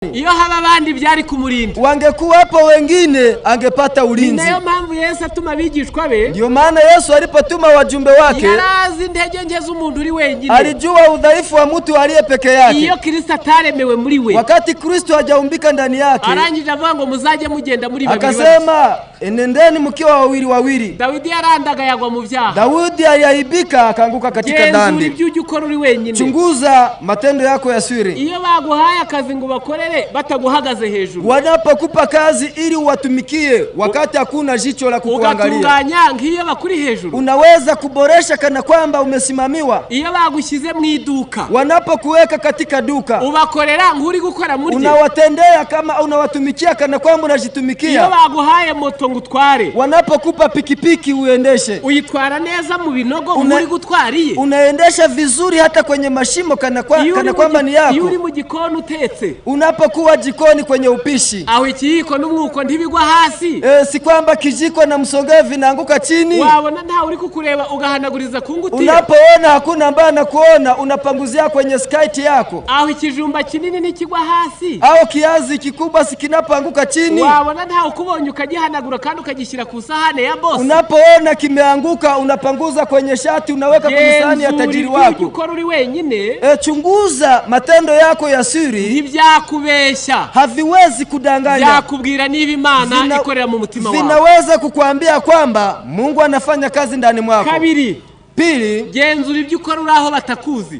Iyo haba abandi byari kumurinda. Wangekuwapo wengine angepata ulinzi. Ninayo mpamvu Yesu atuma abigishwa be. Ndio maana Yesu alipotuma wajumbe wake, yarazi intege nke z'umuntu uri wenyine. Alijua udhaifu wa mtu aliye peke yake. Iyo Kristo ataremewe muri we. Wakati Kristo hajaumbika ndani yake, arangije avuga ngo muzaje mugenda muri babiri. Akasema enendeni mkiwa wawili wawili. Dawidi yarandaga yagwa mu byaha. Daudi aliaibika akaanguka katika dhambi. Genzura ibyo ukora uri wenyine. Chunguza matendo yako ya siri. Iyo baguhaye akazi ngo bakorere bataguhagaze hejuru. Wanapokupa kazi ili uwatumikie wakati hakuna jicho la kukuangalia. Ugatunganya ngiyo bakuri hejuru. Unaweza kuboresha kana kwamba umesimamiwa. Iyo bagushyize mu iduka. Wanapokuweka katika duka, ubakorera nguri gukora muri. Unawatendea kama unawatumikia kana kwamba unajitumikia. Iyo baguhaye moto ngutware. Wanapokupa pikipiki uendeshe. Uyitwara neza mu binogo nguri gutwariye. Unaendesha vizuri hata kwenye mashimo kana kwamba ni yako. Iyo uri mu gikoni utetse. Unapokuwa jikoni kwenye upishi, aho ikiyiko n'umwuko ntibigwa hasi. Si kwamba kijiko na msongeo vinaanguka chini. Wabona nta uri kukureba ugahanaguriza kungutiye. Unapoona hakuna ambaye anakuona, unapanguzia kwenye skite yako. Aho ikijumba kinini nikigwa hasi. Au kiazi kikubwa sikinapoanguka chini. Wabona nta ukubonye ukagihanagura kandi ukagishyira ku sahane ya boss. Unapoona kimeanguka, unapanguza kwenye shati, unaweka kwenye sahani ya tajiri wako. Ukora uri wenyine. Chunguza matendo yako ya siri. Ntibyakubeshya. Haviwezi kudanganya. Yakubwira niba Imana ikorera mu mutima wawe. Vinaweza kukuambia kwamba Mungu anafanya kazi ndani mwako. Kabiri. Pili, genzura ibyo ukora uraho batakuzi.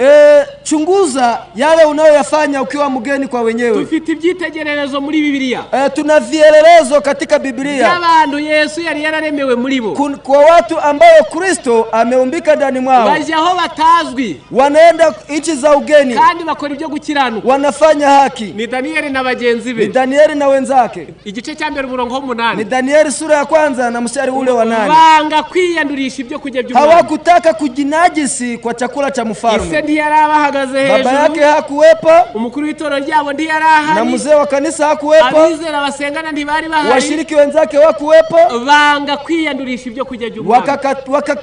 Chunguza yale unayoyafanya ukiwa mgeni kwa wenyewe. Tufite ibyitegererezo muri Biblia. Tuna vielelezo katika Biblia. Y'abantu Yesu yari yararemewe muri bo. Kwa watu ambao Kristo ameumbika ndani mwao. Baje aho batazwi. Wanaenda nchi za ugeni. Kandi bakora ibyo gukiranuka. Wanafanya haki. Ni Danieli na bagenzi be. Ni Danieli na wenzake. Igice cya mbere umurongo wa 8. Ni Danieli sura ya kwanza na mstari ule wa 8. Banga kwiyandurisha ibyo kujya by'umwami. Hawakutaka kujinajisi kwa chakula cha mfalme. Ise ntiyarabahagaze hejuru. Baba yake hakuwepo. Umukuru w'itoro ryabo ntiyarahari. Na mzee wa kanisa hakuwepo. Abizera basengana ntibari bahari. Washiriki wenzake hakuwepo. Banga kwiyandurisha ibyo kujya by'umwami.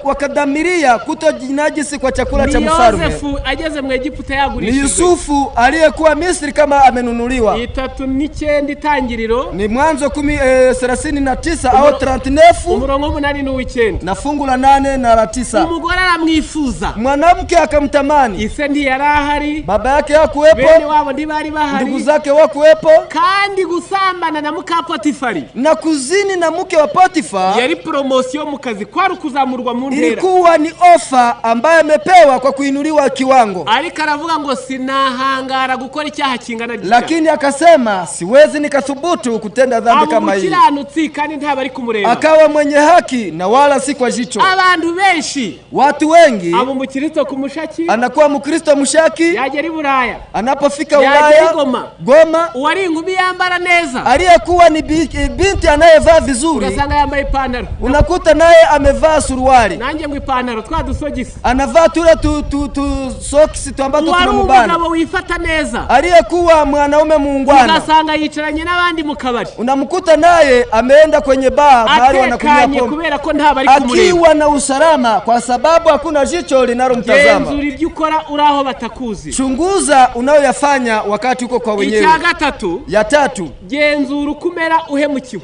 Wakadhamiria kutojinajisi kwa chakula cha mfalme. Yosefu ageze mu Egiputa yagurishijwe. Ni Yusufu aliyekuwa Misri kama amenunuliwa. 39 itangiriro. Ni Mwanzo 39 au 39. Umurongo 8 n'uw'ikenda. Na fungu la 8 na la 9. Umugore aramwifuza. Mwanamke akamtamani. Ise ntiyarahari. Baba yake hakuwepo. Bene wabo ntibari bahari. Ndugu zake hakuwepo. Kandi gusambana na muka Potifari. Na kuzini na mke wa Potifar. Yari promotion mu kazi kwari kuzamurwa mu ntera. Ilikuwa ni ofa ambayo amepewa kwa kuinuliwa kiwango. Ariko aravuga ngo sinahangara gukora icyaha kingana gitya. Lakini akasema siwezi nikathubutu kutenda dhambi kama hii. Amukiranutsi kandi ntabari kumureba. Akawa mwenye haki na wala si kwa jicho. Abantu benshi. Watu wengi. Abo mukristo kumushaki. Anakuwa mkristo mushaki. Yagera Buraya. Anapofika Ulaya. Goma. Wari ingumi yambara neza. Aliyekuwa ni binti anayevaa vizuri. Ugasanga yambaye ipantaro. Unakuta naye amevaa suruali. Nanjye ngo ipantaro twadusogisi. Anavaa tule tu socks tuambato tunamubana. Umugabo wifata neza. Aliyekuwa mwanaume muungwana. Ugasanga yicaranye n'abandi mu kabari. Unamkuta naye ameenda kwenye bar mahali wanakunywa pombe. Kubera ko ntabari kumureba. Akiwa na usalama kwa sababu hakuna jicho linalomtazama. Genzura ibyo ukora uraho batakuzi. Chunguza unayoyafanya wakati uko kwa wenyewe. Icya gatatu. Ya tatu. Genzura ukumera uhemukiwe.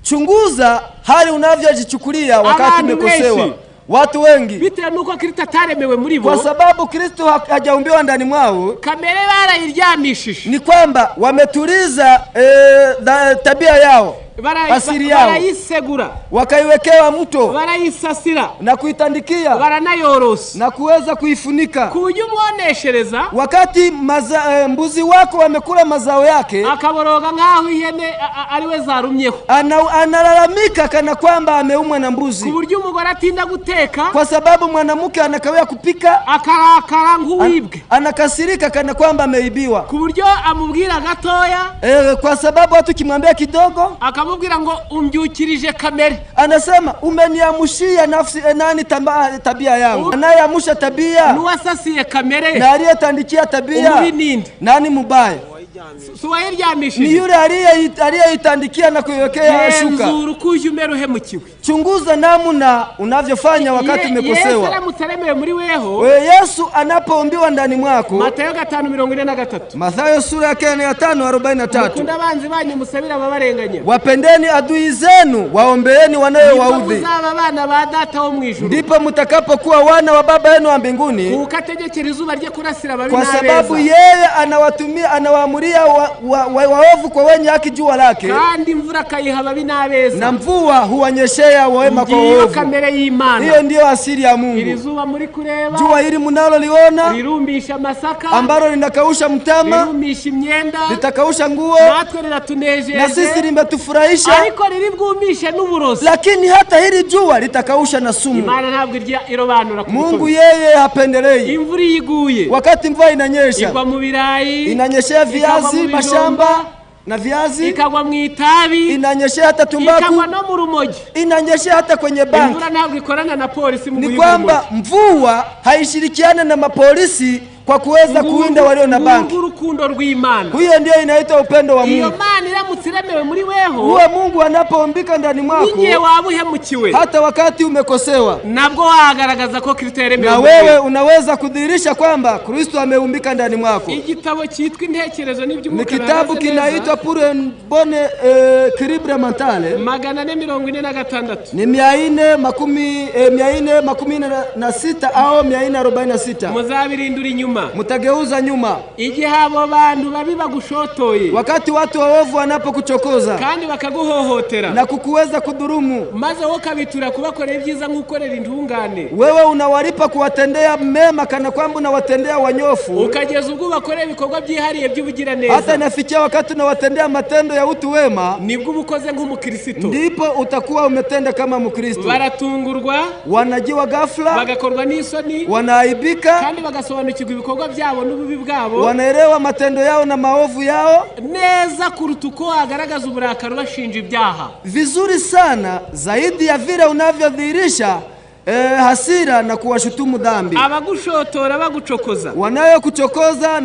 Chunguza hali unavyojichukulia wakati umekosewa. Watu wengi bitewe nuko Kristo ataremewe muri bo. Kwa sababu Kristo hajaumbiwa ndani mwao. Kamere barayiryamishije. Ni kwamba wametuliza tabia yao. Asiri yao. Barayisegura. Wakaiwekewa mto. Barayisasira. Na kuitandikia. Baranayorosa. Na kuweza kuifunika. Kuburyo umwoneshereza. Wakati mbuzi wako wamekula mazao yake. Akaboroga nkaho ihene ariwe zarumyeho. Analalamika kana kwamba ameumwa na mbuzi. Kuburyo umugore atinda guteka. Kwa sababu mwanamke anakawia kupika. Akarakara nk'uwibwe. Anakasirika kana kwamba ameibiwa. Kuburyo amubwira gatoya. Kwa sababu watu kimwambia kidogo. Akamubwira ngo umbyukirije kamere. Anasema umeniamushia nafsi nani tabia yangu. Anayeamusha tabia. Nuwasasiye kamere. Na aliyetandikia tabia. Umubi ninde? Nani mubaya? suwayiryamishije ni yule aliyeyitandikia na kuiwekea shuka. Genzura uko uje umera uhemukiwe. Chunguza namna unavyofanya wakati umekosewa. Yesu aramutsaremewe muri weho. Yesu anapoombiwa ndani mwako. Matayo 5:43. Mathayo sura yake ya 5:43. Mukunda abanzi banyu musabira ababarenganya. Wapendeni adui zenu, waombeeni wanaowaudhi. Muzaba abana ba data wo mwijuru. Ndipo mtakapokuwa wana wa baba yenu wa mbinguni. Kukategekera izuba rye kurasira ababi n'abeza. Kwa sababu yeye anawaamuria waovu kwa wenye haki jua lake. Kandi mvura kayiha ababi n'abeza. Na mvua huwanyeshea wema kwa waovu. Kamere y'Imana. Hiyo ndio asili ya Mungu. Ilizuba muri kureba. Jua hili mnalo liona. Lirumbisha masaka. Ambalo linakausha mtama. Lirumbisha imyenda. Litakausha nguo. Natwe linatunejeje. Na sisi limetufurahisha. Ariko liribwumisha n'uburozi. Lakini hata hili jua litakausha na sumu. Imana ntabwo irobanura ku Mungu yeye hapendelei. Imvura iguye. Wakati mvua inanyesha. Igwa mu birayi. Inanyeshea viazi, mashamba na viazi. Ikagwa mu itabi. Inanyeshea hata tumbaku. Ikagwa no mu rumogi. Inanyeshea hata kwenye banki. Imvura ntabwo ikorana na polisi mu ni kwamba mvua haishirikiane na mapolisi kwa kuweza kuinda walio na banki. Urukundo rw'Imana. Hiyo ndio inaitwa upendo wa Mungu. Iyo Mana iramutsiremewe muri weho. Huwa Mungu anapoombika ndani mwako. Ningiye wabuhemukiwe. Hata wakati umekosewa. Nabwo wagaragaza ko Kristo yaremewe. Na wewe unaweza kudhihirisha kwamba Kristo ameumbika ndani mwako. Igitabo cyitwa intekerezo n'iby'umwuka. Ni kitabu kinaitwa Pour une bonne équilibre mentale. 446. Ni 446 au 446. Muzabirindura inyuma. Mutageuza nyuma. Igihe abo bantu babi bagushotoye. Wakati watu waovu wanapokuchokoza. Kandi bakaguhohotera. Na kukuweza kudurumu. Maze wokabitura kubakorera ibyiza nk'ukorera intungane. Wewe unawalipa kuwatendea mema kana kwamba unawatendea wanyofu. Ukageza ubwo bakorera ibikorwa byihariye by'ubugira neza. Hata nafikia wakati unawatendea matendo ya utu wema. Nibwo ubukoze nk'umukristo. Ndipo utakuwa umetenda kama Mkristo. Baratungurwa. Wanajiwa ghafla. Bagakorwa n'isoni. Wanaaibika. Kandi bagasobanukirwa ibikorwa byabo n'ububi bwabo. Wanaelewa matendo yao na maovu yao neza kuruta uko agaragaza uburakari bashinja ibyaha. Vizuri sana zaidi ya vile unavyodhihirisha hasira na kuwashutumu dhambi. Abagushotora bagucokoza. Wanayo kuchokoza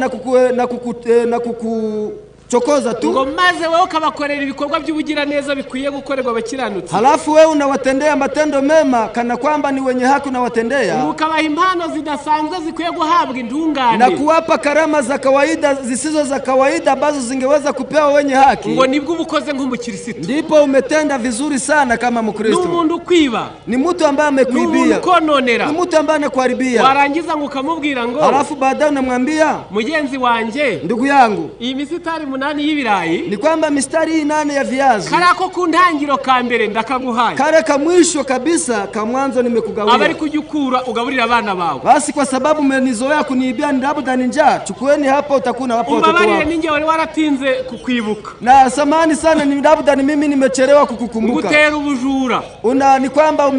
na kuchokoza tu. Ngo maze wewe ukabakorera ibikorwa by'ubugira neza bikwiye gukorerwa abakiranutsi. Halafu wewe unawatendea matendo mema kana kwamba ni wenye haki unawatendea. Ukabaha impano zidasanzwe zikwiye guhabwa intungane. Na kuwapa karama za kawaida zisizo za kawaida ambazo zingeweza kupewa wenye haki. Ngo nibwo ubukoze nk'umukristo. Ndipo umetenda vizuri sana kama Mkristo. N'umuntu kwiba. Ni mtu ambaye amekuibia. Kononera. Ni mtu ambaye anakuharibia. Warangiza ngukamubwira ngo. Halafu baadaye unamwambia, mugenzi wanje, ndugu yangu, iyi misitari 8 y'ibirayi. Ni kwamba mistari hii 8 ya viazi. Karako kundangiro ka mbere ndakaguhaye. Kare ka mwisho kabisa ka mwanzo nimekugawia. Abari kujukura ugaburira abana bawe. Basi kwa sababu mmenizoea kuniibia ndabuda ninja, chukueni hapa utakuna hapo watoto wako. Ubabarire ninge wari waratinze kukwibuka. Na samani sana ni ndabuda ni mimi nimechelewa kukukumbuka. Ngutera ubujura. Ni kwamba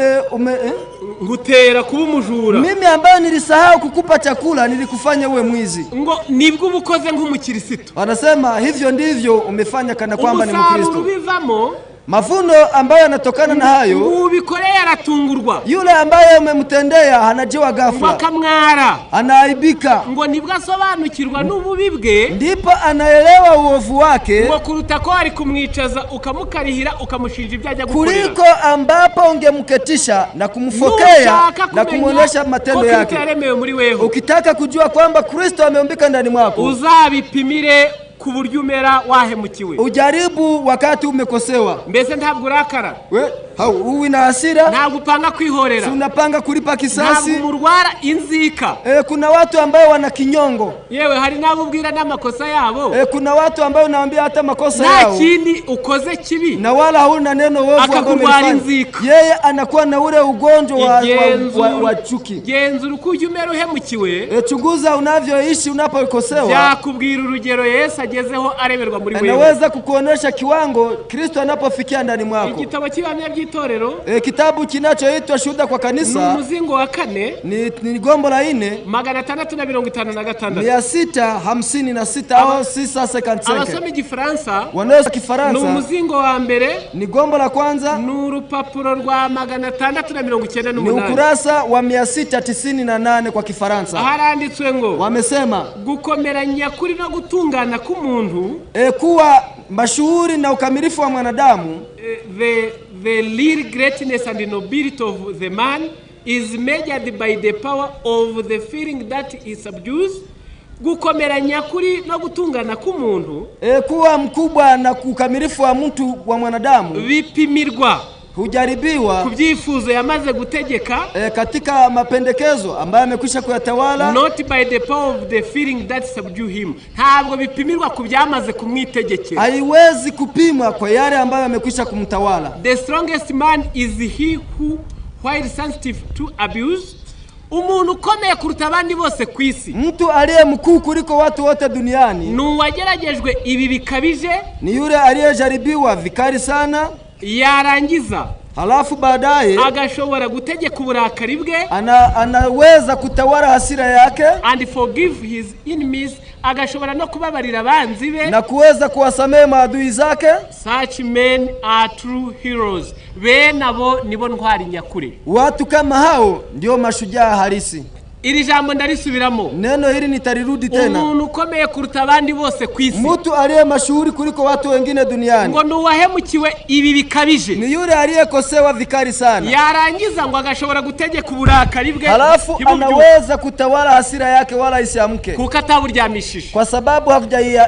ngutera kuba umujura. Mimi ambaye nilisahau kukupa chakula nilikufanya uwe mwizi. Ngo nibwo ubukoze nk'umukristo. Wanasema hivyo ndivyo umefanya kana kwamba ni Mkristo. Ubivamo mavuno ambayo yanatokana na hayo ubikoreye aratungurwa. Yule ambaye umemtendea anajiwa ghafla. Wakamwara. Anaaibika. Ngo nibwo asobanukirwa n'ububi bwe. Ndipo anaelewa uovu wake. Ngo kuruta ko ari kumwicaza ukamukarihira ukamushinja ibyajya gukorera. Kuliko ambapo ungemketisha na kumfokea na kumuonesha matendo yake. Ukitaka kujua kwamba Kristo ameumbika ndani mwako, uzabipimire ku buryo umera wahemukiwe. Ujaribu wakati umekosewa. Mbese ntabwo urakara. Uwi na hasira. Ntabwo upanga kwihorera. Unapanga kulipa kisasi. Ntabwo murwara inzika. Kuna watu ambao wana kinyongo. Yewe hari nabo ubwira n'amakosa yabo. Kuna watu ambao unaambia hata makosa yao. Nta kindi ukoze kibi. Na wala hauna neno wovu ambao umefanya. Yeye anakuwa na ule ugonjwa wa chuki. Genzura uko umera uhemukiwe. Chunguza unavyoishi unapokosewa. Yakubwira urugero Yesu agezeho areberwa muri wewe. Anaweza kukuonesha kiwango Kristo anapofikia ndani mwako. Igitabo cy'Abahamya by'Itorero itorero kitabu kinachoitwa Shuhuda kwa Kanisa n'umuzingo wa 4 ni gombo la 4 656 au 655. abasoma igifaransa wanaweza Kifaransa n'umuzingo wa mbere ni gombo la kwanza n'urupapuro rwa 698 ni ukurasa wa 698 kwa Kifaransa. Haranditswe ngo wamesema gukomeranya kuri no gutungana k'umuntu kuwa mashuhuri na ukamilifu wa mwanadamu the real greatness and nobility of the man is measured by the power of the feeling that he subdues. Gukomeranya kuri no gutungana k'umuntu kuwa mkubwa na kukamilifu wa mtu wa mwanadamu bipimirwa hujaribiwa kubyifuzo yamaze gutegeka katika mapendekezo ambayo amekwisha kuyatawala, not by the power of the feeling that subdue him. Ntabwo bipimirwa kubyamaze kumwitegekera, haiwezi kupimwa kwa yale ambayo amekwisha kumtawala. The strongest man is he who, while sensitive to abuse, umuntu ukomeye kuruta abandi bose kwisi, mtu aliye mkuu kuliko watu wote duniani, nuwageragejwe ibi bikabije, ni yule aliyejaribiwa vikali sana, yarangiza halafu baadaye agashobora gutegeka uburakari bwe, anaweza kutawala hasira yake, and forgive his enemies, agashobora no kubabarira abanzi be na kuweza kuwasamehe maadui zake. Such men are true heroes. Benabo nibo ntwari nyakuri. Watu kama hao ndio mashujaa halisi. Iri jambo ndarisubiramo, neno hili nitalirudi tena. Umuntu ukomeye kuruta abandi bose kwisi, mtu aliye mashuhuri kuliko watu wengine duniani, ngo nuwahemukiwe ibi bikabije, ni yule aliyekosewa vikali sana, yarangiza ngo agashobora gutegeka uburakari bwe, halafu anaweza kutawala hasira yake wala isiamke, kuko ataburyamishije, kwa sababu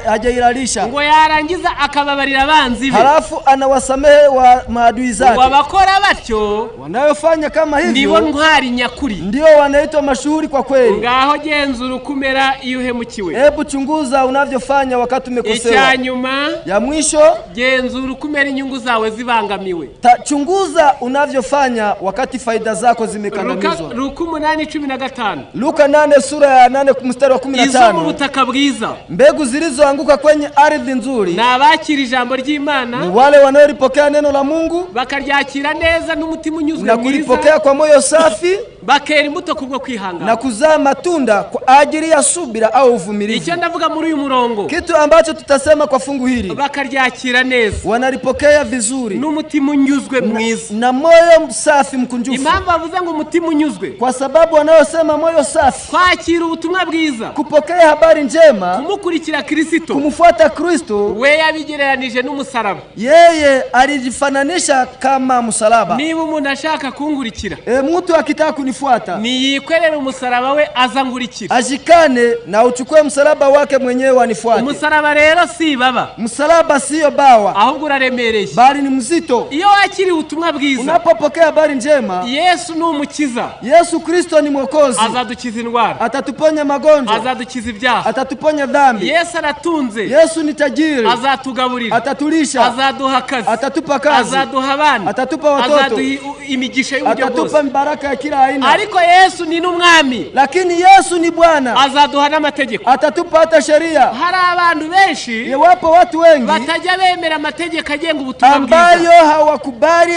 hajailalisha, ngo yarangiza akababarira abanzi be, halafu anawasamehe wa maadui zake. Wabakora batyo, wanayofanya kama hivyo, ndibo ntwari nyakuri, ndio wanaitwa mashuhuri kwa kweli. Ngaho genzura ukumera iyo uhemukiwe. Hebu chunguza unavyofanya wakati umekosewa. Icyanyuma ya mwisho, genzura ukumera inyungu zawe zibangamiwe. Chunguza unavyofanya wakati faida zako zimekandamizwa. Luka 8:15. Luka 8 sura ya 8 mstari wa 15. Izo mu butaka bwiza, mbegu zilizoanguka kwenye ardhi nzuri, na abakira ijambo ry'Imana, ni wale wanaolipokea neno la Mungu bakaryakira neza n'umutima unyuzwe na kulipokea kwa moyo safi, bakera imbuto kubwo kwihangana, na kuzaa matunda kwa ajili ya subira au uvumilivu. Icyo ndavuga muri uyu murongo, kitu ambacho tutasema kwa fungu hili, bakaryakira neza, wanalipokea vizuri n'umutima unyuzwe mwiza, na moyo safi mkunjufu. Impamvu avuze ngo umutima unyuzwe, kwa sababu wanaosema moyo safi, kwakira ubutumwa bwiza, kupokea habari njema, kumukurikira Kristo, kumfuata Kristo, we yabigereranije n'umusaraba. Yeye alijifananisha kama msalaba. Niba umuntu ashaka kungurikira, mtu akitaka kunifuata, niyikwerere umusaraba we azangurikira, ajikane na uchukue msalaba wake mwenyewe anifuate. Umusaraba rero si baba, msalaba sio bawa, ahubwo uraremereye, bali ni mzito. Iyo wakiri ubutumwa bwiza, unapopokea habari njema, Yesu ni umukiza, Yesu Kristo ni mwokozi, azadukiza indwara, atatuponya magonjwa, azadukiza ibyaha, atatuponya dhambi. Yesu aratunze, Yesu ni tajiri, azatugaburira, atatulisha, azaduha kazi, atatupa kazi, azaduha abana, atatupa watoto, azaduha imigisha y'uburyo bwose, atatupa baraka ya kila aina. Ariko Yesu ni n'umwami, lakini Yesu ni Bwana, azaduha n'amategeko, atatupa hata sheria. Hari abantu benshi, wapo watu wengi batajya bemera amategeko agenga ubutumwa bwiza, ambayo hawakubali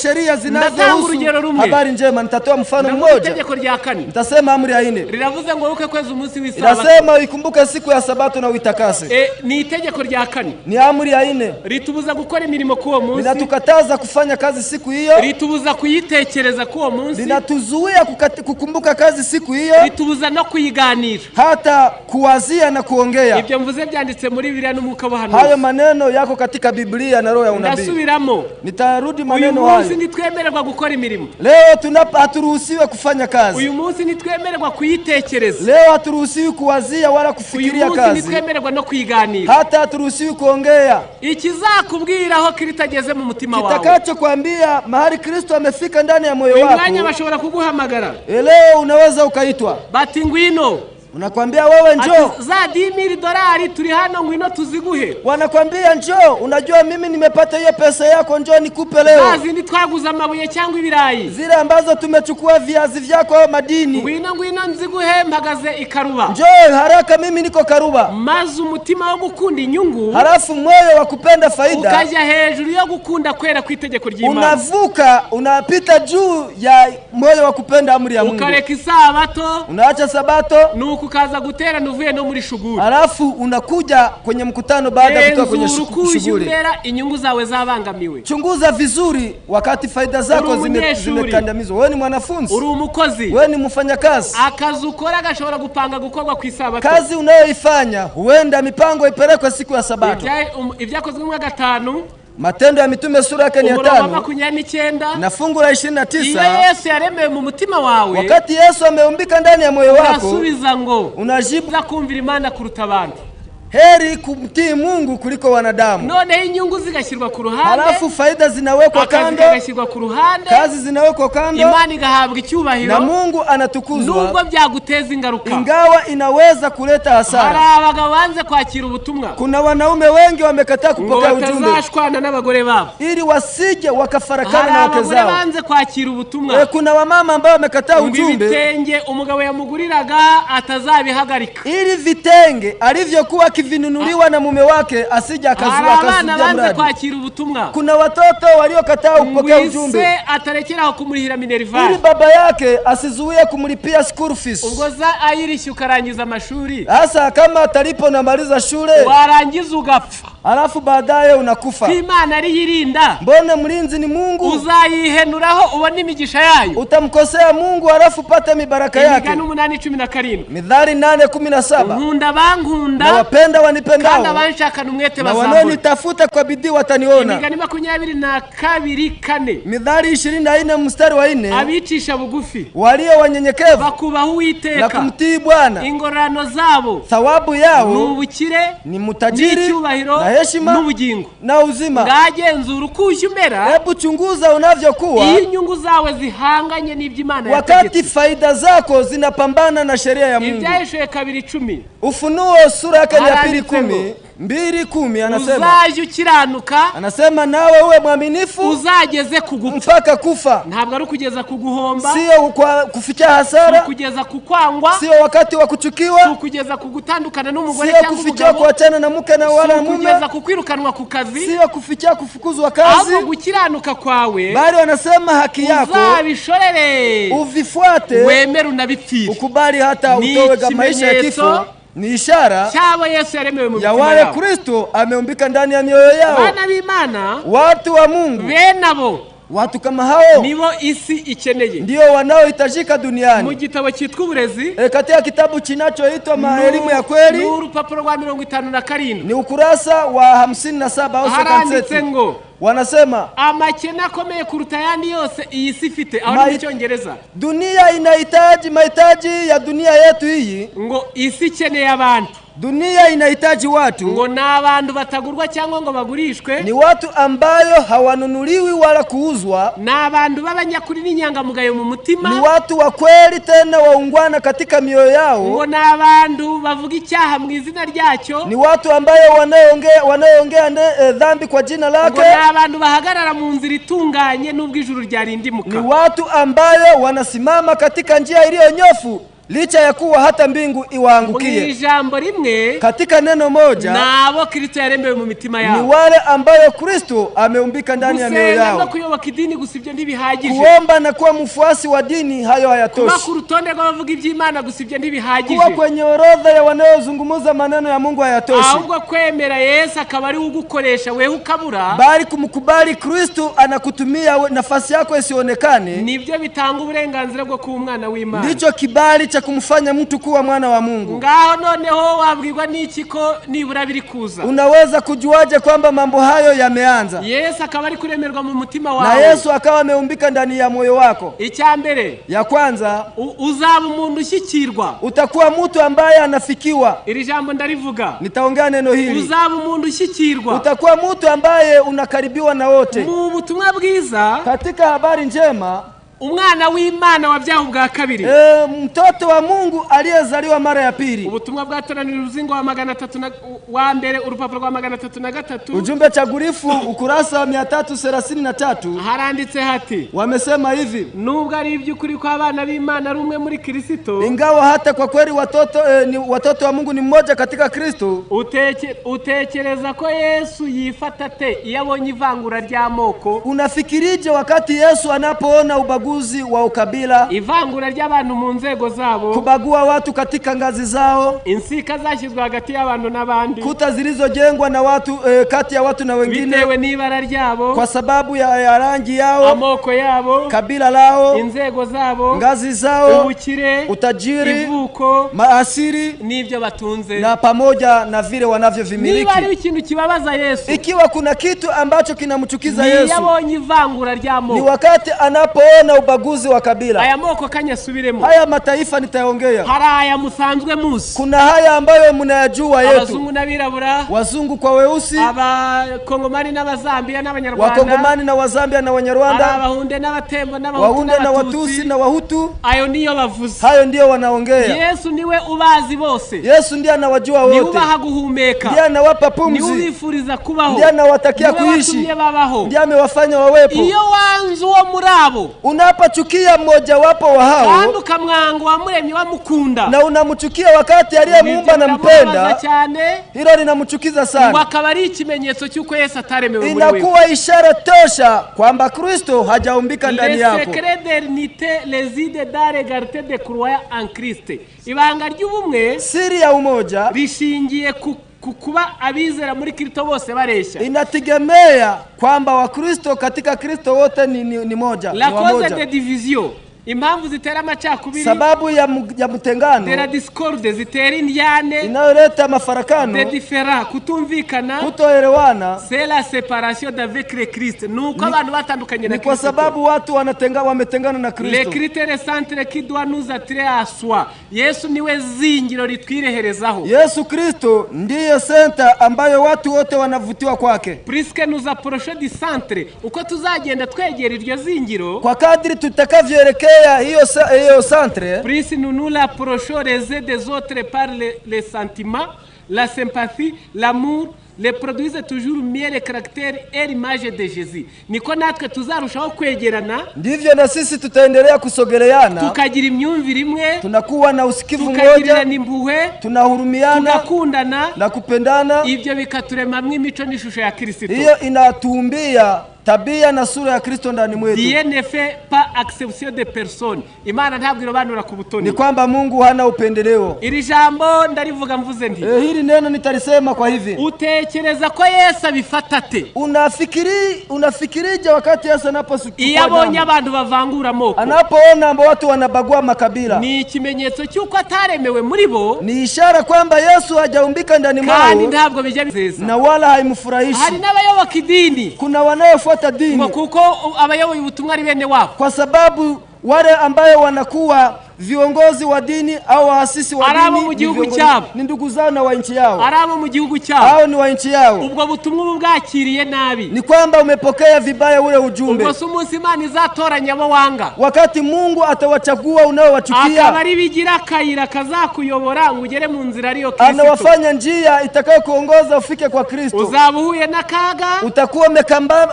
sheria zinazohusu habari njema. Nitatoa mfano mmoja. Itegeko rya 4, nitasema amri ya 4, riravuze ngo uke kweza umunsi w'isabato, nasema ikumbuke siku ya sabato na uitakase. Ni itegeko rya 4, ni amri ya 4, ritubuza gukora imirimo kuwo munsi, linatukataza kufanya kazi siku hiyo, ritubuza kuyitekereza kuwo munsi, linatuzuia kukumbuka kazi siku hiyo, ritubuza no kuyiganira, hata kuwazia na kuongea. Ibyo mvuze byanditse muri Bibiliya n'Umwuka w'Ubuhanuzi. Hayo maneno yako katika Biblia na roho ya unabii. Ndasubiramo, nitarudi maneno hayo. Uyu munsi nitwemererwa gukora imirimo, leo haturuhusiwe kufanya kazi. Uyu munsi nitwemererwa kuyitekereza, leo haturuhusiwi kuwazia wala kufikiria kazi. Uyu munsi nitwemererwa no kuyiganira, hata haturuhusiwi kuongea. Ikizakubwira aho Kristo ageze mu mutima wawe, kitakachokuambia mahali Kristo amefika ndani ya moyo wako. Umwanya bashobora kuguhamagara, leo unaweza ukaitwa, bati ngwino, Unakwambia wewe njoo. Za $10,000 turi hano ngwino tuziguhe. Wanakwambia njoo, unajua mimi nimepata hiyo pesa yako, njoo nikupe leo. Zindi twaguza amabuye cyangwa ibirayi. Zile ambazo tumechukua viazi vyako au madini. Ngwino nziguhe mpagaze ikaruba. Njoo haraka, mimi niko Karuba. Maze umutima wo gukunda inyungu. Halafu moyo wa kupenda faida. Ukaja hejuru yo gukunda kwera kwitegeko ry'Imana. Unavuka, unapita juu ya moyo wa kupenda amri ya Mungu. Ukareka isabato. Unaacha sabato. Nuko ukaza gutera nuvuye no muri shughuli. Halafu unakuja kwenye mkutano baada ya kutoka kwenye shughuli. Inyungu zawe zabangamiwe. Chunguza vizuri wakati faida zako zimekandamizwa. Wewe ni mwanafunzi. Uri umukozi. Wewe ni mfanyakazi. Akazi ukora gashobora gupanga gukorwa ku isabato. Kazi unayoifanya huenda mipango ipelekwe siku ya sabato. Ibyakozwe mu 5. Matendo ya Mitume sura yake ni 5 na fungu la 29. Iyo Yesu yaremeye mu mutima wawe. Wakati Yesu ameumbika ndani ya moyo wako, unasubiza ngo unajibu kumvira Imana kuruta abandi. Heri kumtii Mungu kuliko wanadamu. None inyungu zigashyirwa ku ruhande. Halafu faida zinawekwa kando. Zigashyirwa ku ruhande. Kazi zinawekwa kando. Imani igahabwa icyubahiro. Na Mungu anatukuzwa. Nubwo byaguteza ingaruka. Ingawa inaweza kuleta hasara. Hari abagabo banze kwakira ubutumwa. Kuna wanaume wengi wamekataa kupokea ujumbe. Watazashwana n'abagore babo. Ili wasije wakafarakana na wake zao. Hari banze kwakira ubutumwa. Kuna wamama ambao wamekataa ujumbe. Vitenge umugabo yamuguriraga atazabihagarika. Ili vitenge alivyokuwa vinunuliwa na mume wake asija akazuia mradi. Kuna watoto waliokataa kupokea ujumbe. Atarekeraho kumurihira minerval. Ili baba yake asizuie kumlipia school fees. Ubwoza ayirishi ukarangiza amashuri. Hasa kama atalipo na maliza shule. Warangiza ugapfa. Alafu baadaye unakufa. Imana ari yirinda. Mbona mlinzi ni Mungu? Uzayihenuraho ubone imigisha yayo. Utamkosea Mungu alafu pata mibaraka yake. Imigani 8:17. Mithali 8:17. Nkunda bankunda. Na wapenda wanipendao. Kandi abanshakana umwete bazabona. Na wanonitafuta kwa bidii wataniona. Imigani 22:4. Mithali 24:4. Abicisha bugufi. Walio wanyenyekevu. Bakubaha Uwiteka. Na kumtii Bwana. Ingorano zabo. Thawabu yao. N'ubukire. Ni mutajiri. Na heshima n'ubugingo na uzima. Ngagenzura ukujumera. Hebu chunguza unavyokuwa. Iyi nyungu zawe zihanganye n'iby'Imana yategetse. Wakati faida zako zinapambana na sheria ya Mungu. Ibyahishwe 2:10. Ufunuo sura yake ya 2:10. 2:10 anasema. Uzaje ukiranuka. Anasema nawe uwe mwaminifu. Uzageze kugupfa. Mpaka kufa. Ntabwo ari kugeza kuguhomba. Sio kufikia hasara. Kugeza kukwangwa. Sio wakati wa kuchukiwa. Kugeza kugutandukana n'umugore cyangwa umugabo. Sio kufikia kuachana na mke na wala mume. Kugeza kukwirukanwa ku kazi. Sio kufikia kufukuzwa kazi. Abo gukiranuka kwawe. Bali wanasema haki yako. Uzabishorere. Uvifuate. Wemere unabipfire. Ukubali hata utowe maisha ya kifo. Ni ishara ya wale Kristo ameumbika ndani ya mioyo yao. Bana b'Imana, watu wa Mungu, benabo, watu kama hao nibo isi ikeneye, ndio wanaohitajika duniani. Mu gitabo cyitwa uburezi, katika kitabu kinachoitwa elimu ya kweli, ni urupapuro rwa 57, ni ukurasa wa 57 au 57. Wanasema amakene akomeye kuruta yandi yose iyi si ifite. Aho ni Cyongereza. Dunia inahitaji mahitaji ya dunia yetu hii. Ngo isi ikeneye abantu. Dunia inahitaji watu. Ngo n'abantu batagurwa cyangwa ngo bagurishwe. Ni watu ambayo hawanunuliwi wala kuuzwa. N'abantu b'abanyakuri n'inyangamugayo mu mutima. Ni watu wa kweli tena waungwana katika mioyo yao. Ngo n'abantu bavuga icyaha mu izina ryacyo. Ni watu ambayo wanaoongea dhambi kwa jina lake. Ngo n'abantu bahagarara mu nzira itunganye n'ubwo ijuru ryarindimuka. Ni watu ambayo wanasimama katika njia iliyonyofu licha ya kuwa hata mbingu iwaangukie. Ni jambo rimwe katika neno moja, nabo Kristo yarembewe mu mitima yao. Ni wale ambayo Kristo ameumbika ndani ya mioyo yao. Gusenga kuyoboka idini gusibye ntibihagije. Kuomba na kuwa mfuasi wa dini hayo hayatoshi. Kuba ku rutonde rw'abavuga iby'Imana gusibye ntibihagije. Kuwa kwenye orodha ya wanaozungumza maneno ya Mungu hayatoshi. Ahubwo kwemera Yesu akaba ari ugukoresha wewe ukabura. Bali kumkubali Kristo anakutumia nafasi yako isionekane. Nibyo bitanga uburenganzira bwo kuba umwana w'Imana. Ndicho kibali cha kumfanya mtu kuwa mwana wa Mungu. Ngaho noneho wabwirwa n'iki ko nibura biri kuza? Unaweza kujuaje kwamba mambo hayo yameanza? Yesu akaba ari kuremerwa mu mutima wawe. Na Yesu akawa ameumbika ndani ya moyo wako. Icyambere, ya kwanza, uzaba umuntu ushyikirwa. Utakuwa mtu ambaye anafikiwa. Iri jambo ndarivuga. Nitaongea neno hili. Uzaba umuntu ushyikirwa. Utakuwa mtu ambaye unakaribiwa na wote. Mu butumwa bwiza, katika habari njema, umwana w'Imana wabyawe ubwa kabiri, mtoto wa Mungu aliyezaliwa mara ya pili. Ubutumwa bwatoranira uruzingo wa 300 wa mbere, urupapuro rwa 303. Ujumbe chagurifu ukurasa wa 333. Haranditse hati, wamesema hivi: nubwo ari iby'ukuri kwa abana b'Imana rumwe muri Kristo, ingawa hata kwa kweli watoto wa Mungu ni mmoja katika Kristo, utekereza ko Yesu yifatate yabonye ivangura ry'amoko? Unafikirije wakati Yesu anapoona ubaguzi wa ukabila, ivangura ry'abantu mu nzego zabo, kubagua watu katika ngazi zao, insika zashyizwe hagati y'abantu n'abandi, kuta zilizojengwa na watu kati ya watu na wengine, bitewe n'ibara ryabo, kwa sababu ya rangi yao, amoko yabo, kabila lao, inzego zabo, ngazi zao, ubukire, utajiri, ivuko, maasiri n'ibyo batunze, na pamoja na vile wanavyovimiliki. Niba ari ikintu kibabaza Yesu, ikiwa kuna kitu ambacho kinamchukiza Yesu, yabonye ivangura ry'amoko, ni wakati anapoona ubaguzi wa kabila. Aya moko kanyasubiremo, haya mataifa nitaongea. Hari aya musanzwe musi, kuna haya ambayo mnayajua yetu, abazungu n'abirabura, wazungu kwa weusi, abakongomani n'abazambia n'abanyarwanda, wakongomani na wazambia na wanyarwanda, abahunde n'abatembo wahunde na watusi na wahutu. Ayo niyo bavuze, hayo ndio wanaongea. Yesu niwe ubazi bose, Yesu ndiye anawajua wote, niwe ubaha guhumeka, ndiye anawapa pumzi, niwe ubifuriza kubaho, ndiye anawatakia kuishi, ndiye amewafanya wawepo. Iyo wanzu wo murabo, unapochukia mmoja wapo wa hao, kandi ukamwango wamuremye wamukunda, na unamchukia wakati aliyemuumba na mpenda, hilo linamchukiza sana. Wakaba ari ikimenyetso cyuko Yesu ataremewe muri wewe, inakuwa ishara tosha kwamba Kristo hajaumbika ndani yako. Le secret d'unité réside dans l'égalité des croyants en Christ. Ibanga ry'ubumwe, siri ya umoja, rishingiye kuba abizera muri Kristo bose baresha. Inategemea kwamba Wakristo katika Kristo wote ni moja, la cause de division, impamvu zitera amacakubiri, sababu ya mutengano, de la discorde, zitera indyane, inayoleta mafarakano, de différents, kutumvikana, kutoelewana, c'est la séparation d'avec le Christ. Nuko abantu batandukanye na Kristo, kwa sababu watu wametengana na Kristo. Le critère centre qui doit nous attirer à soi, Yesu niwe zingiro ritwireherezaho. Yesu Kristo ndiye center ambayo watu wote wanavutiwa kwake. Puisque nous approchons du centre, uko tuzagenda twegera iryo zingiro, kwa kadri tutakavyoelekea hiyo centre, plus nous l'approchons les uns des autres par les sentiments, la sympathie, l'amour, les produisent toujours mieux le caractère et l'image de Jésus. Niko natwe tuzarushaho kwegerana, ndivyo na sisi tutaendelea kusogeleana, tukagira imyumvire imwe, tunakuwa na usikivu mmoja, tukagira nimbuwe, tunahurumiana, tukakundana na kupendana. Ibyo bikaturemamwe imico n'ishusho ya Kristo. Hiyo inatuumbia tabia na sura ya Kristo ndani mwetu. Dieu ne fait pas acception de personne. Imana ntabwo irobanura ku butoni. Ni kwamba Mungu hana upendeleo. Iri jambo ndarivuga mvuze nti, hili neno nitalisema kwa hivi: utekereza ko Yesu abifatate? Unafikirije wakati Yesu anapochukua iyo abonye abantu bavangura amoko, anapoona watu wanabagua makabila, ni ikimenyetso cyuko ataremewe muri bo, ni ishara kwamba Yesu hajaumbika ndani mwao, kandi ntabwo bijya bizeza na wala haimfurahishi. Hari n'abayoboka idini, kuna wanaofuata dini, kuko abayoboye ubutumwa ari bene wabo, kwa sababu wale ambayo wanakuwa viongozi wa dini au waasisi wa dini ni ndugu zao na wa nchi yao, arabo mu gihugu cyabo, hao ni wa nchi yao. Ubwo butumwa bwakiriye nabi, ni kwamba umepokea vibaya ule ujumbe. Ubwo umunsi Imana izatoranya abo wanga, wakati Mungu atawachagua unaowachukia, akabari bigira kayira kazakuyobora ngo ugere mu nzira ariyo Kristo, anawafanya njia itakayokuongoza ufike kwa Kristo. Uzabuhuye nakaga, utakuwa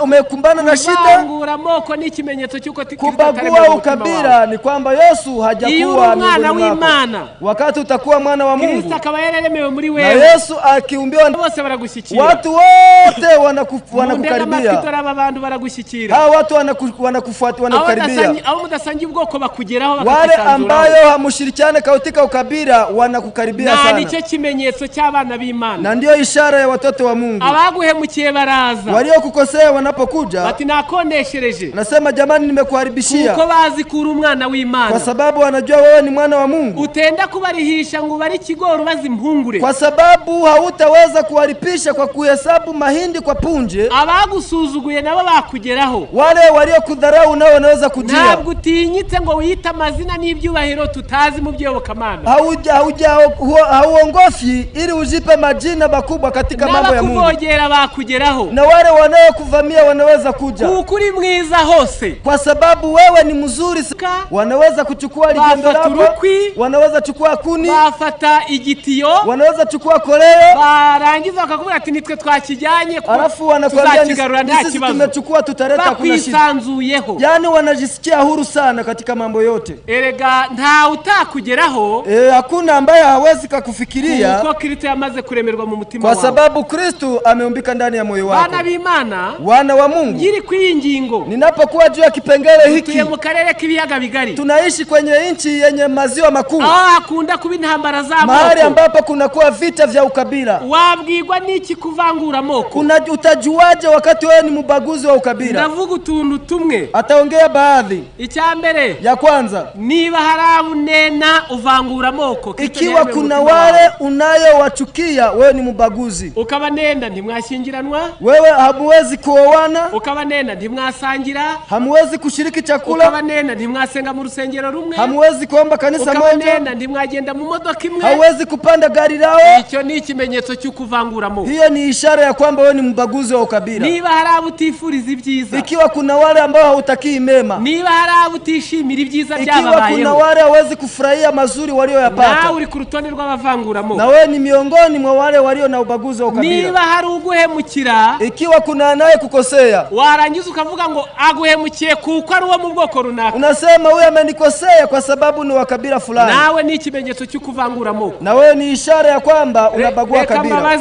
umekumbana na shida. Amoko ni ikimenyetso cyuko kubagua ukabila ni kwamba Yesu hajakuwa mwana w'Imana. Wakati utakuwa mwana wa Mungu, Kristo akaba yararemewe muri wewe, na Yesu akiumbiwa, bose baragushyikira, watu wote wanakukaribia, abantu baragushyikira, hao watu wanakufuata, wanakukaribia. Abo mudasangiye ubwoko bakugeraho, wale ambayo hamushirikiane katika ukabila wanakukaribia sana, na nicyo kimenyetso cy'abana b'Imana, na ndio ishara ya watoto wa Mungu. Abaguhemukiye baraza, waliokukosea wanapokuja bati nakoneshereje, nasema jamani nimekuharibishia, kuko bazi kuri umwana w'Imana, kwa sababu wanajua wanajua wewe ni mwana wa Mungu. Utenda kubarihisha ngo bari kigoro bazimpungure. Kwa sababu hautaweza kuwalipisha kwa kuhesabu mahindi kwa punje. Abagusuzuguye nabo bakugeraho. Wale waliokudharau nao wanaweza kujia. Ntabwo utinyitse ngo wiyita amazina n'ibyubahiro tutazi mu byobokamana. Hauongofi ili ujipe majina makubwa katika mambo ya Mungu. N'abakuvogera bakugeraho. Na wale wanaokuvamia wanaweza kuja. Ukuri mwiza hose. Kwa sababu wewe ni mzuri, wanaweza kuchukua lijembe lako, wanaweza chukua kuni, bafata igitiyo, wanaweza chukua koleo, barangiza bakakubwira ati nitwe twakijanye, alafu wanakuambia sisi tumechukua, tutaleta, kuna shida. Yani wanajisikia huru sana katika mambo yote. Erega nta utakugeraho, hakuna ambaye hawezi kukufikiria, kuko Kristo yamaze kuremerwa mu mutima wako, kwa sababu Kristo ameumbika ndani ya moyo wako. Bana b'Imana, wana wa Mungu, ngiri kwingingo, ninapokuwa juu ya kipengele hiki, tuye mu karere k'ibiyaga bigari, tunaishi kwenye nchi yenye maziwa makuu, hakunda kuba intambara za moko, mahali ambapo kuna kuwa vita vya ukabila. Wabwirwa niki kuvangura moko? Utajuaje wakati wewe ni mbaguzi wa ukabila? Ndavuga utuntu tumwe, ataongea baadhi. Icyambere, ya kwanza, niba harabunena uvangura moko, ikiwa kuna wale unayowachukia wewe ni mbaguzi. Ukabanenda ntimwashyingiranwa, wewe hamuwezi kuoana. Ukabanenda ntimwasangira, hamuwezi kushiriki chakula. Ukabanenda ntimwasenga mu rusengero rumwe, hamuwezi kuomba kanisa moja. Ukabanenda ntimwagenda mu modoka imwe, hauwezi kupanda gari lao. Icyo ni ikimenyetso cy'ukuvangura moko. Hiyo ni ishara ya kwamba wewe ni mbaguzi wa ukabila. Niba harabutifuriza ibyiza, ikiwa kuna wale ambao hautakii mema, niba harabutishimira ibyiza byababayeho, ikiwa kuna wale hawezi kufurahia mazuri walioyapata, na uri ku rutonde rw'abavangura moko, na wewe ni miongoni mwa wale walio na ubaguzi wa ukabila. Niba hari uguhemukira, ikiwa kuna anaye kukosea, warangiza ukavuga ngo aguhemukiye kuko ari uwo mu bwoko runaka, unasema huyu amenikosea kwa sababu ni wa kabila fulani, nawe ni ikimenyetso cy'ukuvangura moko, na wewe ni ishara ya kwamba unabagua kabila.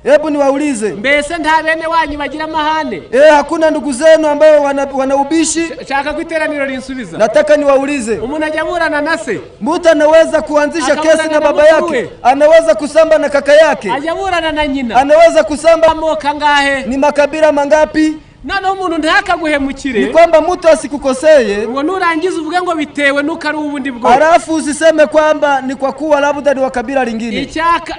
Hebu niwaulize, mbese nta bene wanyu bagira mahane? Hakuna ndugu zenu ambao wanaubishi? Shaka kwiteraniro rinsubiza. Nataka niwaulize, umuntu ajaburana na se, mtu anaweza kuanzisha kesi na baba yake, anaweza kusamba na kaka yake, ajaburana na nyina, anaweza kusamba amoka ngahe, ni makabila mangapi? Nano umuntu ntakaguhemukire, ni kwamba mtu asikukoseye ngo nurangiza uvuge ngo bitewe nuko ari ubundi bwo, alafu usiseme kwamba ni kwa kuwa labda ni wa kabila lingine.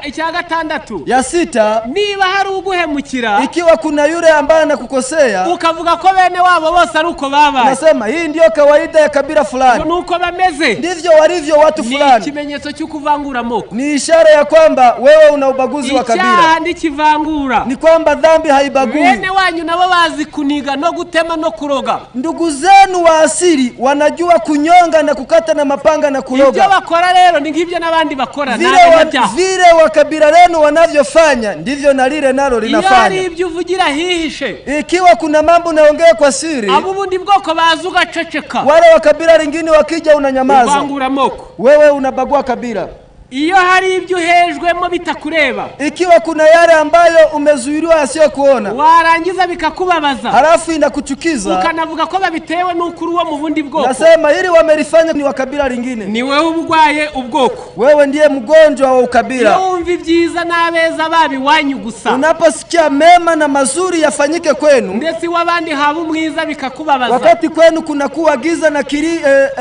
Icya gatandatu, ya sita, niba hari uguhemukira, ikiwa kuna yule ambaye anakukosea, ukavuga ko bene wabo bose ari uko babaye, nasema hii ndio kawaida ya kabila fulani, nuko bameze, ndivyo walivyo watu fulani, ni ikimenyetso cy'ukuvangura moko, ni ishara ya kwamba wewe una ubaguzi wa kabila. Icyaha ndikivangura, ni kwamba dhambi haibagui. Bene wanyu nabo bazi kuniga no gutema no kuroga, ndugu zenu wa asili wanajua kunyonga na kukata na mapanga na kuroga. Ibyo bakora rero ni ngibyo nabandi bakora, vile wa kabila lenu wanavyofanya ndivyo na lile nalo linafanya. Iyo ari ibyo uvugira hihishe, ikiwa kuna mambo naongea kwa siri, abo bundi bwoko bazuga ceceka, wale wa kabila lingine wakija unanyamaza, uvangura moko, wewe unabagua kabila. Iyo hari ibyo hejwemo bitakureba, ikiwa kuna yale ambayo umezuiliwa asiyo kuona, warangiza bikakubabaza, halafu inakuchukiza, ukanavuga ko babitewe n'ukuri wo mu bundi bwoko, nasema ili wamelifanya ni wa kabila lingine, ni wewe ubugwaye ubwoko, wewe ndiye mgonjwa wa ukabila. Wumva ibyiza n'abeza babi wanyu gusa, unaposikia mema na mazuri yafanyike kwenu, ndetse wabandi haba umwiza bikakubabaza, wakati kwenu kuna kuwa giza na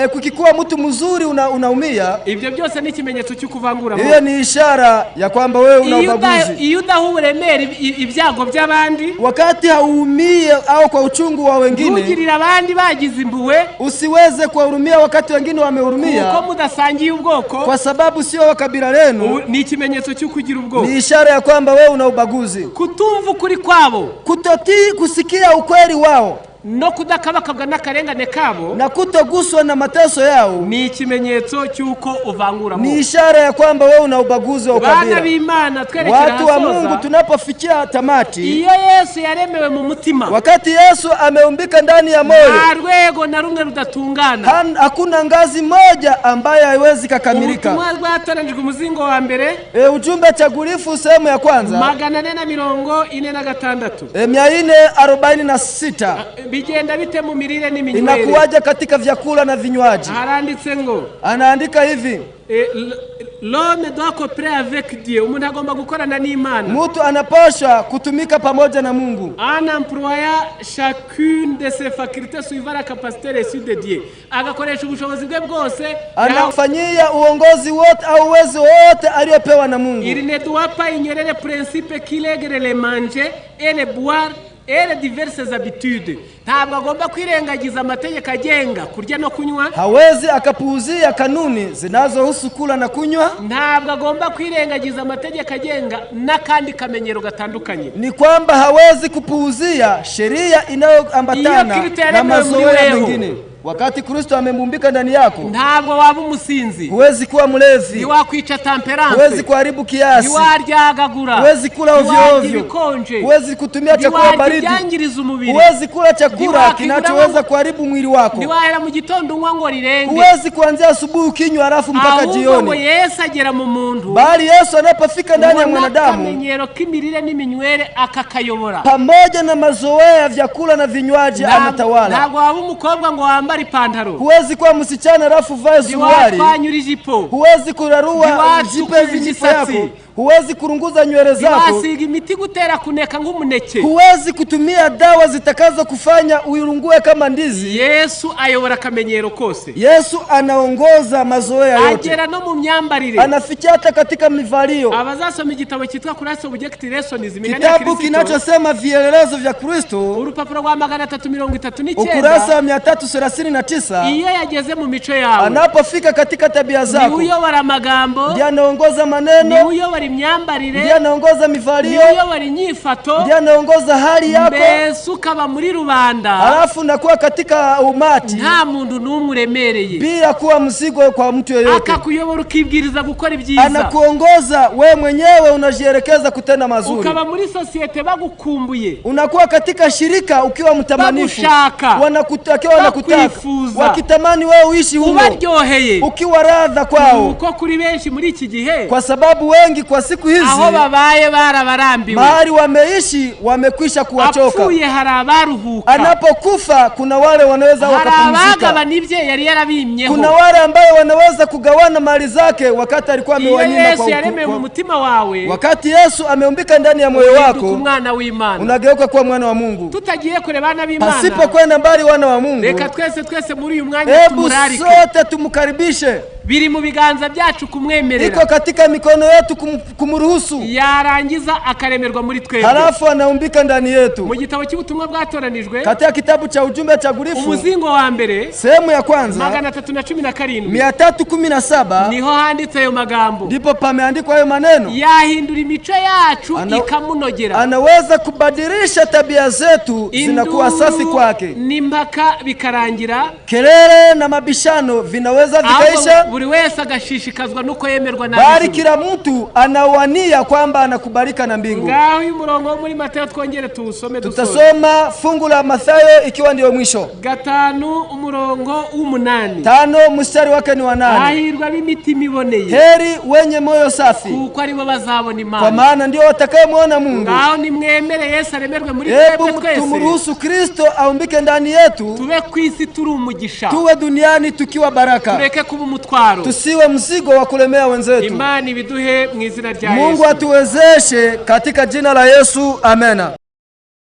kukikuwa mtu mzuri unaumia, ibyo byose ni ikimenyetso cy'ukuvangura. Hiyo ni ishara ya kwamba wewe una ubaguzi. Iyo udahuburemera ibyago by'abandi, wakati haumie au kwa uchungu wa wengine, ntugirira abandi bagize imbuwe, usiweze kuwahurumia wakati wengine wamehurumia, kuko mudasangiye ubwoko, kwa sababu sio wa kabila lenu, ni ikimenyetso cy'ukugira ubwoko, ni ishara ya kwamba wewe una ubaguzi. Kutumva ukuri kwabo, kutotii kusikia ukweli wao, no kudakabakabwa n'akarengane kabo, na kutoguswa na mateso yao, ni ikimenyetso cy'uko uvangura moko, ni ishara ya kwamba wewe una ubaguzi wa ukabila. Bana b'Imana, twerekera watu wa Mungu, tunapofikia tamati, iyo Yesu yaremewe mu mutima, wakati Yesu ameumbika ndani ya moyo, rwego na rumwe rudatungana, hakuna ngazi moja ambayo haiwezi kukamilika. Ubutumwa bwatoranijwe umuzingo wa mbere, ujumbe chagulifu sehemu ya kwanza 446, 446, bigenda bite mu mirire n'iminywere, inakuwaje katika vyakula na vinywaji? Haranditse ngo, anaandika hivi, L'homme doit coopérer avec Dieu. Umuntu agomba gukorana n'Imana. Mtu anapaswa kutumika pamoja na Mungu. En employant chacune de ses facultés suivant la capacité reçue de Dieu. Agakoresha ubushobozi bwe bwose. Anafanyia uongozi wote au uwezo wote aliopewa na Mungu. Il ne doit pas ignorer les principes qui règlent le manger et le boire et les diverses habitudes. Ntabwo agomba kwirengagiza amategeko agenga kurya no kunywa. Hawezi akapuuzia kanuni zinazohusu kula na kunywa. Ntabwo agomba kwirengagiza amategeko agenga n'akandi kamenyero gatandukanye. Ni kwamba hawezi kupuuzia sheria inayoambatana na mazoea mengine. Wakati Kristo amemumbika ndani yako, ntabwo waba umusinzi, huwezi kuwa mlevi, ni wakwica temperance, huwezi kuharibu kiasi, ni waryagagura, huwezi kula ovyo ovyo, huwezi kutumia chakula baridi, huwezi kula chakula kinachoweza kuharibu mwili wako, ni wahera mu gitondo unywa ngo rirenge, huwezi kuanzia asubuhi ukinywa halafu mpaka jioni. Ahubwo Yesu agera mu muntu, bali Yesu anapofika ndani ya mwanadamu, kamenyero k'imirire n'iminywere akakayobora, pamoja na mazoea ya vyakula na vinywaji anatawala. Ntabwo waba umukobwa ngo wambare ipantaro, huwezi kuwa msichana halafu vae suruali, huwezi kurarua jipe vijipo yako, huwezi kurunguza nywele zako, wasiga imiti gutera kuneka nk'umuneke, huwezi kutumia dawa zitakazo kufanya uirungue kama ndizi. Yesu ayobora kamenyero kose. Yesu anaongoza mazoea yote, agera no mu myambarire, anafikia hata katika mivalio. Abazasoma igitabo cyitwa Christ Object Lessons, kitabu kinachosema vielelezo vya Kristo, urupapuro rwa 339, ukurasa wa 339. iyo yageze mu mico yawe, anapofika katika tabia zako, ni uyobora amagambo, ndiye anaongoza maneno, ni uyobora imyambarire, ndiye anaongoza mivalio, ni uyobora inyifato, ndiye anaongoza hali yako. Mbese ukaba muri rubanda, halafu nakuwa katika umati, nta muntu n'umuremereye, bila kuwa mzigo kwa mtu yeyote, akakuyobora ukibwiriza gukora ibyiza, anakuongoza wewe mwenyewe unajielekeza kutenda mazuri, ukaba muri societe bagukumbuye, unakuwa katika shirika ukiwa mtamanifu, wanakutakiwa wanakutaka, wakitamani wewe uishi humo, ubaryoheye, ukiwa radha kwao. Uko kuri benshi muri iki gihe, kwa sababu wengi kwa siku hizi aho babaye barabarambiwe, mahali wameishi wamekwisha kuwachoka, apfuye harabaruhuka, anapokufa kuna wale wanaweza wakapumzika, yari yarabimyeho, kuna wale ambao wanaweza kugawana mali zake wakati alikuwa amewanyima kwa yaremeye mu mutima wawe. Wakati Yesu ameumbika ndani ya moyo wako, umwana w'Imana, unageuka kuwa mwana wa Mungu. Tutagiye kurebana b'Imana, pasipo kwenda mbali wana wa Mungu, reka twese muri uyu mwanya tumurarike, sote tumukaribishe. Biri mu biganza byacu kumwemerera, iko katika mikono yetu kumruhusu, yarangiza akaremerwa muri twebwe, halafu anaumbika ndani yetu. Mu gitabo cy'ubutumwa bwatoranijwe, katika kitabu cha ujumbe cha Gulifu, umuzingo wa mbere, sehemu ya kwanza 317, niho handitse ayo magambo, ndipo pameandikwa hayo maneno, yahindura imico yacu ikamunogera, anaweza kubadilisha tabia zetu zinakuwa safi kwake, nimpaka bikarangira, kelele na mabishano vinaweza vikaisha, buri wese agashishikazwa nuko yemerwa na bali kila mtu anawania kwamba anakubalika na mbingu. Ngaho uyu murongo muri Mathayo twongere tuusome dusome. Tutasoma fungu la Mathayo ikiwa ndio mwisho. 5 umurongo w'8. 5 mstari wake ni wa 8. Ahirwa b'imitima iboneye, heri wenye moyo safi, kuko ari bo bazabona Imana, kwa maana ndio watakayemwona Mungu. Ngaho nimwemere Yesu aremerwe muri twebwe twese, tumruhusu Kristo aumbike ndani yetu, tube kwisi turi umugisha, tuwe duniani tukiwa baraka, tureke kuba umutwaro, tusiwe mzigo wa kulemea wenzetu. Imani biduhe mu izina rya Yesu. Mungu atuwezeshe katika jina la Yesu, amena.